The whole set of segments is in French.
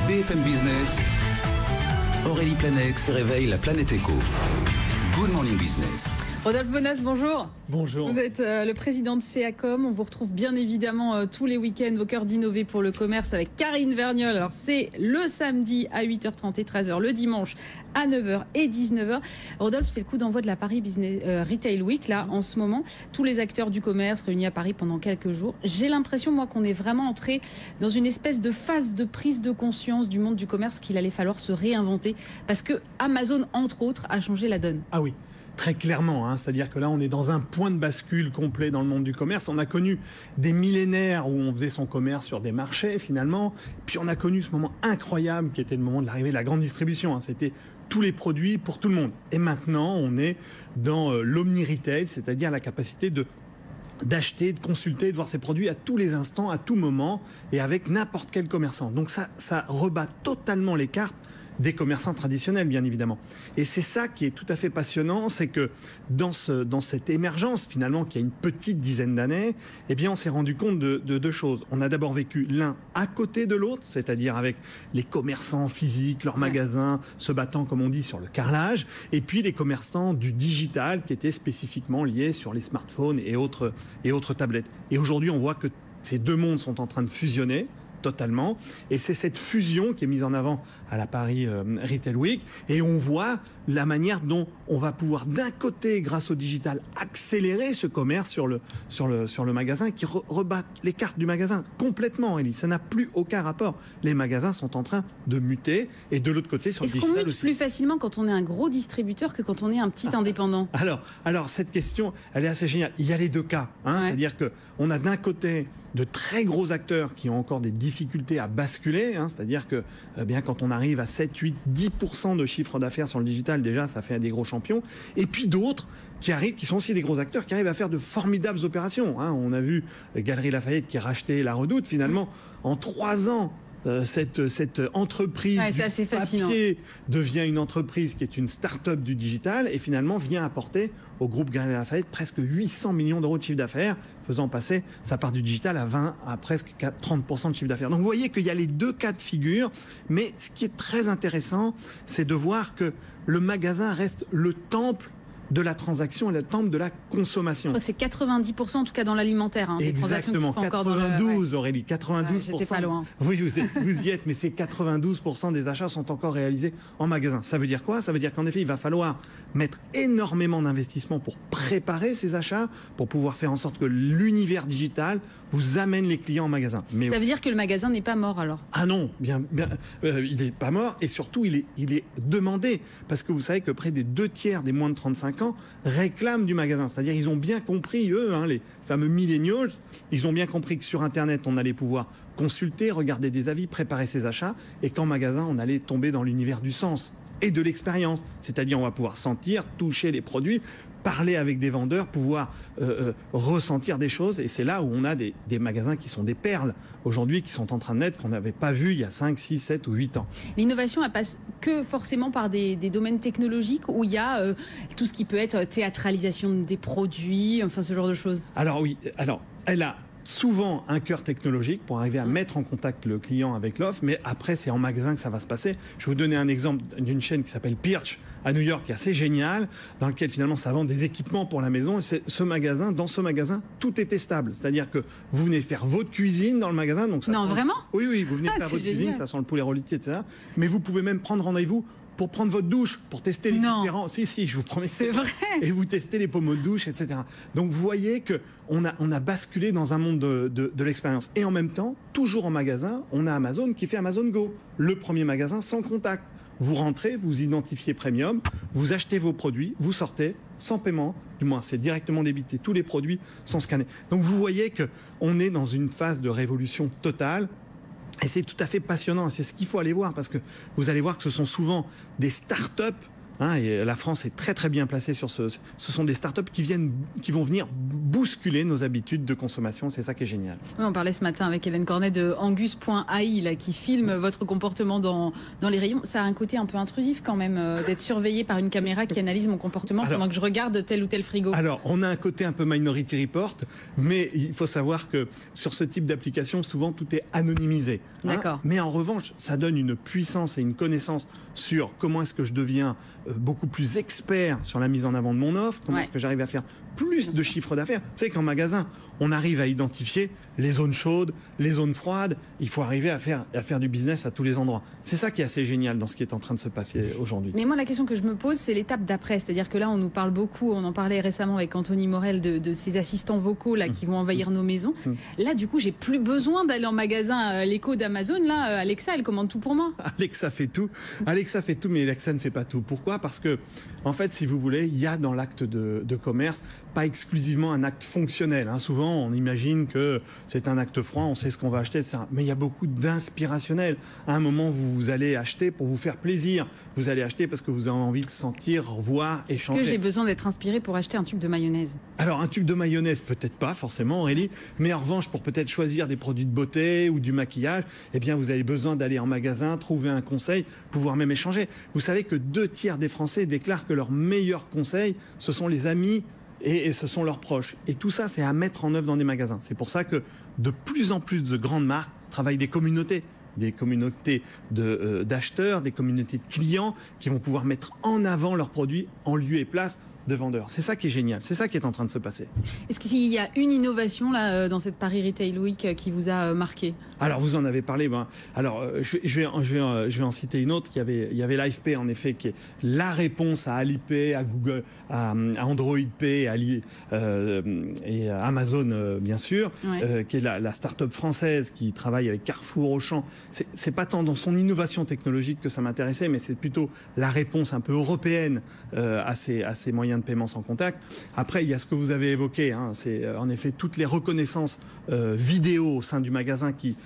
BFM Business, Aurélie Planex réveille la planète éco. Good Morning Business. Rodolphe Bonas, bonjour. Bonjour. Vous êtes le président de CEACOM. On vous retrouve bien évidemment tous les week-ends au cœur d'Innover pour le commerce avec Karine Vergnol. Alors c'est le samedi à 8h30 et 13h, le dimanche à 9h et 19h. Rodolphe, c'est le coup d'envoi de la Paris Business Retail Week là en ce moment. Tous les acteurs du commerce réunis à Paris pendant quelques jours. J'ai l'impression moi qu'on est vraiment entré dans une espèce de phase de prise de conscience du monde du commerce qu'il allait falloir se réinventer parce que Amazon entre autres a changé la donne. Ah oui. Très clairement, c'est-à-dire que là, on est dans un point de bascule complet dans le monde du commerce. On a connu des millénaires où on faisait son commerce sur des marchés, finalement. Puis on a connu ce moment incroyable qui était le moment de l'arrivée de la grande distribution. C'était tous les produits pour tout le monde. Et maintenant, on est dans l'omni-retail, c'est-à-dire la capacité d'acheter, de consulter, de voir ses produits à tous les instants, à tout moment, et avec n'importe quel commerçant. Donc ça rebat totalement les cartes des commerçants traditionnels, bien évidemment. Et c'est ça qui est tout à fait passionnant, c'est que dans cette émergence, finalement, qui a une petite dizaine d'années, eh bien, on s'est rendu compte de deux choses. On a d'abord vécu l'un à côté de l'autre, c'est-à-dire avec les commerçants physiques, leurs magasins, se battant, comme on dit, sur le carrelage, et puis les commerçants du digital, qui étaient spécifiquement liés sur les smartphones et autres tablettes. Et aujourd'hui, on voit que ces deux mondes sont en train de fusionner, totalement. Et c'est cette fusion qui est mise en avant à la Paris Retail Week. Et on voit la manière dont on va pouvoir, d'un côté, grâce au digital, accélérer ce commerce sur le magasin qui rebat les cartes du magasin complètement, Elie. Ça n'a plus aucun rapport. Les magasins sont en train de muter. Et de l'autre côté, sur le digital aussi. Est-ce qu'on mute plus facilement quand on est un gros distributeur que quand on est un petit indépendant ? Alors, cette question, elle est assez géniale. Il y a les deux cas. C'est-à-dire qu'on a d'un côté de très gros acteurs qui ont encore des difficultés à basculer, c'est-à-dire que bien quand on arrive à 7, 8, 10% de chiffre d'affaires sur le digital, déjà ça fait des gros champions, et puis d'autres qui sont aussi des gros acteurs, qui arrivent à faire de formidables opérations. On a vu Galeries Lafayette qui a racheté La Redoute, finalement, en 3 ans. Cette entreprise du papier devient une entreprise qui est une start-up du digital et finalement vient apporter au groupe Galeries Lafayette presque 800 millions d'euros de chiffre d'affaires, faisant passer sa part du digital à presque 30% de chiffre d'affaires. Donc vous voyez qu'il y a les deux cas de figure, mais ce qui est très intéressant, c'est de voir que le magasin reste le temple de la transaction et le temple de la consommation. Je crois que c'est 90% en tout cas dans l'alimentaire. Des transactions qui se font encore dans 92, Aurélie, 92%. J'étais pas loin. Oui, vous y êtes, mais c'est 92% des achats sont encore réalisés en magasin. Ça veut dire quoi ? Ça veut dire qu'en effet, il va falloir mettre énormément d'investissements pour préparer ces achats, pour pouvoir faire en sorte que l'univers digital vous amène les clients en magasin. Mais ça veut dire que le magasin n'est pas mort alors ? Ah non, il n'est pas mort et surtout il est demandé parce que vous savez que près des 2/3 des moins de 35 ans réclament du magasin. C'est-à-dire ils ont bien compris, eux, les fameux millennials, ils ont bien compris que sur Internet, on allait pouvoir consulter, regarder des avis, préparer ses achats et qu'en magasin, on allait tomber dans l'univers du sens et de l'expérience. C'est-à-dire on va pouvoir sentir, toucher les produits, parler avec des vendeurs, pouvoir ressentir des choses. Et c'est là où on a des magasins qui sont des perles aujourd'hui, qui sont en train de naître, qu'on n'avait pas vu il y a 5, 6, 7 ou 8 ans. L'innovation, elle passe que forcément par des domaines technologiques où il y a tout ce qui peut être théâtralisation des produits, enfin ce genre de choses. Alors oui, elle a souvent un cœur technologique pour arriver à mettre en contact le client avec l'offre, mais après c'est en magasin que ça va se passer. Je vais vous donner un exemple d'une chaîne qui s'appelle Pirch à New York, qui est assez génial, dans lequel finalement ça vend des équipements pour la maison. Et dans ce magasin, tout est testable. C'est-à-dire que vous venez faire votre cuisine dans le magasin. Donc ça vraiment ? Oui, vous venez faire votre cuisine, ça sent le poulet rôti, etc. Mais vous pouvez même prendre rendez-vous pour prendre votre douche, pour tester les différents... Si, je vous promets. C'est vrai. Et vous testez les pommeaux de douche, etc. Donc vous voyez qu'on a basculé dans un monde de l'expérience. Et en même temps, toujours en magasin, on a Amazon qui fait Amazon Go, le premier magasin sans contact. Vous rentrez, vous identifiez Premium, vous achetez vos produits, vous sortez sans paiement, du moins c'est directement débité, tous les produits sont scannés. Donc vous voyez qu'on est dans une phase de révolution totale. Et c'est tout à fait passionnant, c'est ce qu'il faut aller voir, parce que vous allez voir que ce sont souvent des start-up Et la France est très très bien placée sur ce sont des startups qui vont venir bousculer nos habitudes de consommation. C'est ça qui est génial. Oui, on parlait ce matin avec Hélène Cornet de Angus.ai là, qui filme votre comportement dans les rayons. Ça a un côté un peu intrusif quand même d'être surveillé par une caméra qui analyse mon comportement pendant que je regarde tel ou tel frigo. Alors, on a un côté un peu Minority Report, mais il faut savoir que sur ce type d'application, souvent tout est anonymisé. D'accord. Mais en revanche, ça donne une puissance et une connaissance sur comment est-ce que je deviens beaucoup plus expert sur la mise en avant de mon offre, comment est-ce que j'arrive à faire plus de chiffre d'affaires. Vous savez qu'en magasin, on arrive à identifier les zones chaudes, les zones froides. Il faut arriver à faire du business à tous les endroits. C'est ça qui est assez génial dans ce qui est en train de se passer aujourd'hui. Mais moi, la question que je me pose, c'est l'étape d'après. C'est-à-dire que là, on nous parle beaucoup, on en parlait récemment avec Anthony Morel de ces assistants vocaux là, qui vont envahir nos maisons. Là, du coup, j'ai plus besoin d'aller en magasin. L'écho d'Amazon, là, Alexa, elle commande tout pour moi. Alexa fait tout, mais Alexa ne fait pas tout. Pourquoi ? Parce que, en fait, si vous voulez, il y a dans l'acte de commerce pas exclusivement un acte fonctionnel. Souvent, on imagine que c'est un acte froid, on sait ce qu'on va acheter, etc. Mais il y a beaucoup d'inspirationnel. À un moment, vous allez acheter pour vous faire plaisir. Vous allez acheter parce que vous avez envie de sentir, voir, échanger. Est-ce que j'ai besoin d'être inspiré pour acheter un tube de mayonnaise ? Alors, un tube de mayonnaise, peut-être pas forcément, Aurélie. Mais en revanche, pour peut-être choisir des produits de beauté ou du maquillage, eh bien, vous avez besoin d'aller en magasin, trouver un conseil, pouvoir même échanger. Vous savez que 2/3 des Français déclarent que leur meilleur conseil, ce sont les amis et ce sont leurs proches. Et tout ça, c'est à mettre en œuvre dans des magasins. C'est pour ça que de plus en plus de grandes marques travaillent des communautés d'acheteurs, des communautés de clients qui vont pouvoir mettre en avant leurs produits en lieu et place de vendeurs. C'est ça qui est génial, c'est ça qui est en train de se passer. Est-ce qu'il y a une innovation là dans cette Paris Retail Week qui vous a marqué ? Alors vous en avez parlé. Je vais en citer une autre. Il y avait l'AFP en effet qui est la réponse à Alipay, à Google, à Android Pay, et à Amazon bien sûr, qui est la start-up française qui travaille avec Carrefour, Auchan. C'est pas tant dans son innovation technologique que ça m'intéressait, mais c'est plutôt la réponse un peu européenne à ces moyens de paiement sans contact. Après, il y a ce que vous avez évoqué, c'est en effet toutes les reconnaissances vidéo au sein du magasin qui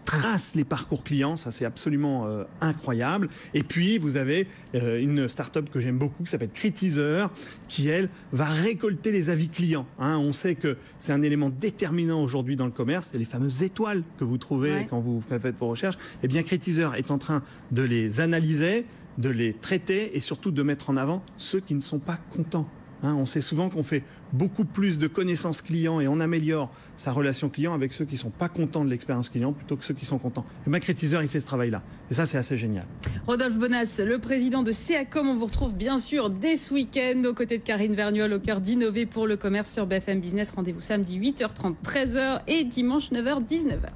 tracent les parcours clients. Ça, c'est absolument incroyable. Et puis, vous avez une start-up que j'aime beaucoup qui s'appelle Critizer, qui, elle, va récolter les avis clients. On sait que c'est un élément déterminant aujourd'hui dans le commerce. C'est les fameuses étoiles que vous trouvez quand vous faites vos recherches. Eh bien, Critizer est en train de les analyser, de les traiter et surtout de mettre en avant ceux qui ne sont pas contents. On sait souvent qu'on fait beaucoup plus de connaissances clients et on améliore sa relation client avec ceux qui ne sont pas contents de l'expérience client plutôt que ceux qui sont contents. Et Critizer, il fait ce travail-là. Et ça, c'est assez génial. Rodolphe Bonas, le président de CACOM, on vous retrouve bien sûr dès ce week-end aux côtés de Karine Vergnol au cœur d'Innover pour le commerce sur BFM Business. Rendez-vous samedi 8h30, 13h et dimanche 9h, 19h.